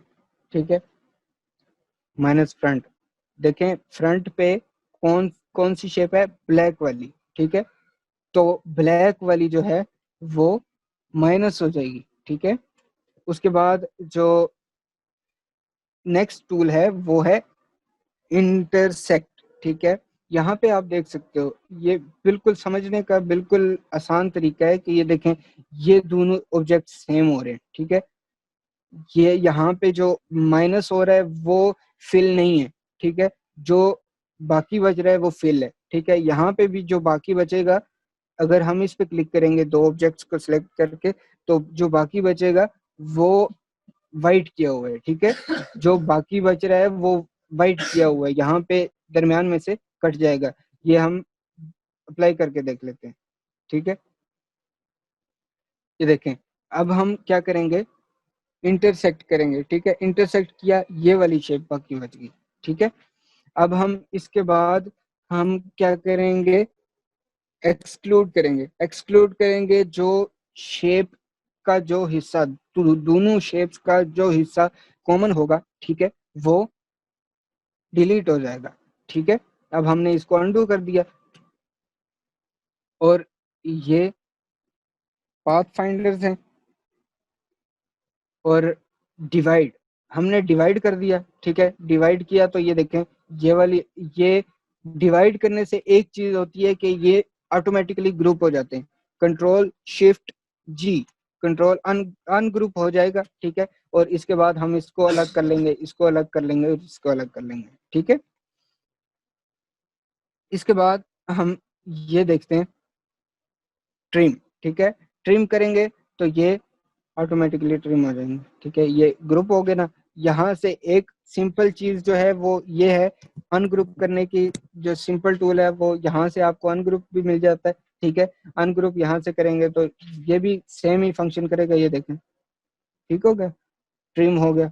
ठीक है, माइनस फ्रंट, देखें फ्रंट पे कौन कौन सी शेप है, ब्लैक वाली, ठीक है। तो ब्लैक वाली जो है वो माइनस हो जाएगी, ठीक है। उसके बाद जो नेक्स्ट टूल है वो है इंटरसेक्ट, ठीक है। यहाँ पे आप देख सकते हो ये बिल्कुल समझने का बिल्कुल आसान तरीका है कि ये देखें ये दोनों ऑब्जेक्ट सेम हो रहे हैं, ठीक है। ये यहाँ पे जो माइनस हो रहा है वो फिल नहीं है, ठीक है, जो बाकी बच रहा है वो फिल है, ठीक है। यहाँ पे भी जो बाकी बचेगा, अगर हम इस पे क्लिक करेंगे दो ऑब्जेक्ट्स को सिलेक्ट करके, तो जो बाकी बचेगा वो वाइट किया हुआ है, ठीक है। जो बाकी बच रहा है वो वाइट किया हुआ है, यहाँ पे दरमियान में से कट जाएगा। ये हम अप्लाई करके देख लेते हैं, ठीक है। ये देखें अब हम क्या करेंगे, इंटरसेक्ट करेंगे, ठीक है। इंटरसेक्ट किया, ये वाली शेप बाकी बच गई, ठीक है। अब हम इसके बाद हम क्या करेंगे, एक्सक्लूड करेंगे। एक्सक्लूड करेंगे जो शेप का जो हिस्सा, दोनों शेप्स का जो हिस्सा कॉमन होगा, ठीक है, वो डिलीट हो जाएगा, ठीक है। अब हमने इसको अंडू कर दिया, और ये पाथ फाइंडर्स हैं, और डिवाइड, हमने डिवाइड कर दिया, ठीक है। डिवाइड किया तो ये देखें ये वाली, ये डिवाइड करने से एक चीज होती है कि ये ऑटोमेटिकली ग्रुप हो जाते हैं, कंट्रोल शिफ्ट जी, कंट्रोल अनग्रुप हो जाएगा, ठीक है। और इसके बाद हम इसको अलग कर लेंगे, इसको अलग कर लेंगे, इसको अलग कर लेंगे, ठीक है। इसके बाद हम ये देखते हैं ट्रिम, ठीक है। ट्रिम करेंगे तो ये ऑटोमेटिकली ट्रिम हो जाएंगे, ठीक है। ये ग्रुप हो गए ना। यहाँ से एक सिंपल चीज जो है वो ये है, अनग्रुप करने की जो सिंपल टूल है वो यहाँ से आपको अनग्रुप भी मिल जाता है, ठीक है। अनग्रुप यहाँ से करेंगे तो ये भी सेम ही फंक्शन करेगा, ये देखें, ठीक हो गया, ट्रिम हो गया।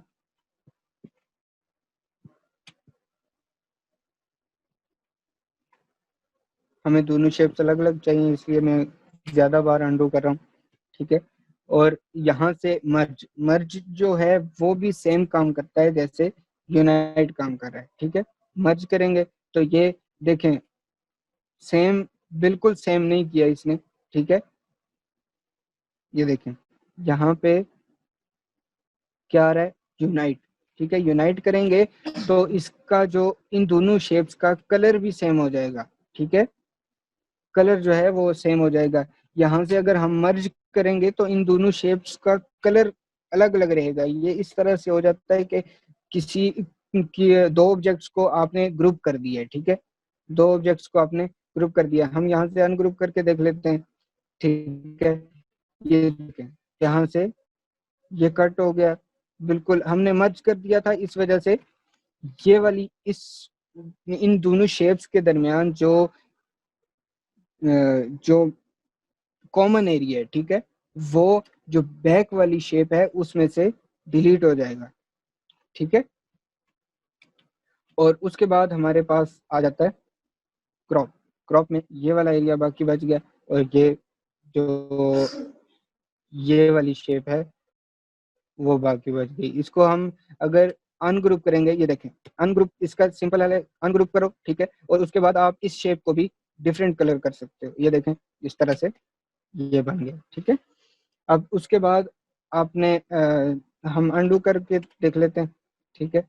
हमें दोनों शेप्स अलग अलग चाहिए, इसलिए मैं ज्यादा बार अंडू कर रहा हूँ, ठीक है। और यहाँ से मर्ज, मर्ज जो है वो भी सेम काम करता है जैसे यूनाइट काम कर रहा है, ठीक है। मर्ज करेंगे तो ये देखें सेम, बिल्कुल सेम नहीं किया इसने, ठीक है। ये देखें यहाँ पे क्या आ रहा है, यूनाइट, ठीक है। यूनाइट करेंगे तो इसका जो इन दोनों शेप्स का कलर भी सेम हो जाएगा, ठीक है। कलर जो है वो सेम हो जाएगा। यहाँ से अगर हम मर्ज करेंगे तो इन दोनों शेप्स का कलर अलग अलग रहेगा। ये इस तरह से हो जाता है कि किसी की दो ऑब्जेक्ट्स को आपने ग्रुप कर दिया है, ठीक है। दो ऑब्जेक्ट्स को आपने ग्रुप कर दिया। हम यहाँ से अनग्रुप करके देख लेते हैं, ठीक है। ये देखें यहाँ से ये कट हो गया, बिल्कुल हमने मर्ज कर दिया था, इस वजह से ये वाली इस इन दोनों शेप्स के दरमियान जो कॉमन एरिया है, ठीक है, वो जो बैक वाली शेप है उसमें से डिलीट हो जाएगा, ठीक है। और उसके बाद हमारे पास आ जाता है क्रॉप। क्रॉप में ये वाला एरिया बाकी बच गया, और ये जो ये वाली शेप है वो बाकी बच गई। इसको हम अगर अनग्रुप करेंगे, ये देखें अनग्रुप, इसका सिंपल है अनग्रुप करो, ठीक है। और उसके बाद आप इस शेप को भी डिफरेंट कलर कर सकते हो, ये देखें इस तरह से ये बन गया, ठीक है। अब उसके बाद आपने हम अंडू करके देख लेते हैं, ठीक है।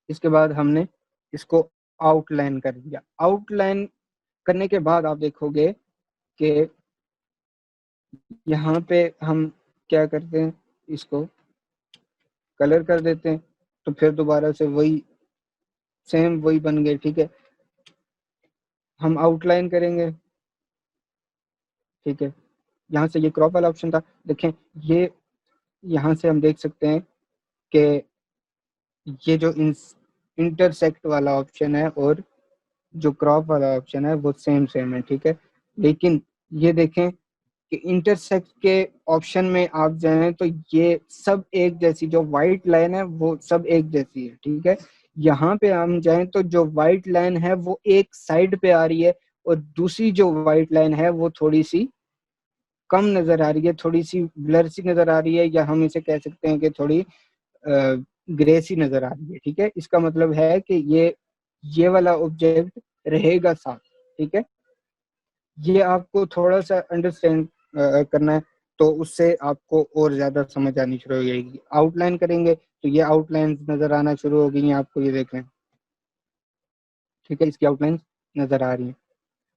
इसके बाद हमने इसको आउटलाइन कर दिया। आउटलाइन करने के बाद आप देखोगे कि यहाँ पे हम क्या करते हैं, इसको कलर कर देते हैं, तो फिर दोबारा से वही सेम वही बन गए, ठीक है। हम आउटलाइन करेंगे, ठीक है। यहाँ से ये क्रॉप वाला ऑप्शन था, देखें ये यहाँ से हम देख सकते हैं कि ये जो इंटरसेक्ट वाला ऑप्शन है और जो क्रॉप वाला ऑप्शन है वो सेम सेम है, ठीक है। लेकिन ये देखें कि इंटरसेक्ट के ऑप्शन में आप जाएं तो ये सब एक जैसी, जो वाइट लाइन है वो सब एक जैसी है, ठीक है। यहाँ पे हम जाएं तो जो वाइट लाइन है वो एक साइड पे आ रही है, और दूसरी जो वाइट लाइन है वो थोड़ी सी कम नजर आ रही है, थोड़ी सी ब्लर सी नजर आ रही है, या हम इसे कह सकते हैं कि थोड़ी ग्रे सी नजर आ रही है, ठीक है। इसका मतलब है कि ये वाला ऑब्जेक्ट रहेगा साथ, ठीक है। ये आपको थोड़ा सा अंडरस्टैंड करना है, तो उससे आपको और ज्यादा समझ आनी शुरू हो जाएगी। आउटलाइन करेंगे तो ये आउटलाइन नजर आना शुरू हो गई हैं आपको, ये देख लें, ठीक है। इसकी आउटलाइन नजर आ रही है।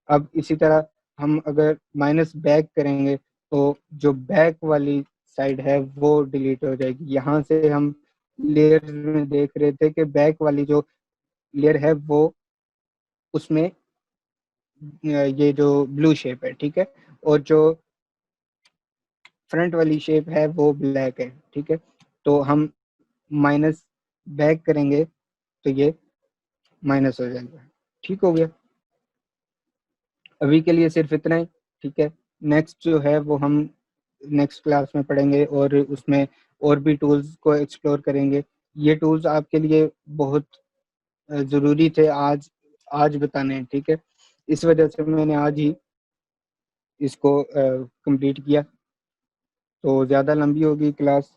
अब इसी तरह हम अगर माइनस बैक करेंगे तो जो बैक वाली साइड है वो डिलीट हो जाएगी। यहाँ से हम लेयर में देख रहे थे कि बैक वाली जो लेयर है वो उसमें ये जो ब्लू शेप है, ठीक है। और जो फ्रंट वाली शेप है वो ब्लैक है, ठीक है। तो हम माइनस बैक करेंगे तो ये माइनस हो जाएगा, ठीक हो गया। अभी के लिए सिर्फ इतना ही, ठीक है। नेक्स्ट जो है वो हम नेक्स्ट क्लास में पढ़ेंगे, और उसमें और भी टूल्स को एक्सप्लोर करेंगे। ये टूल्स आपके लिए बहुत ज़रूरी थे आज आज बताने हैं, ठीक है। इस वजह से मैंने आज ही इसको कंप्लीट किया। तो ज़्यादा लंबी होगी क्लास,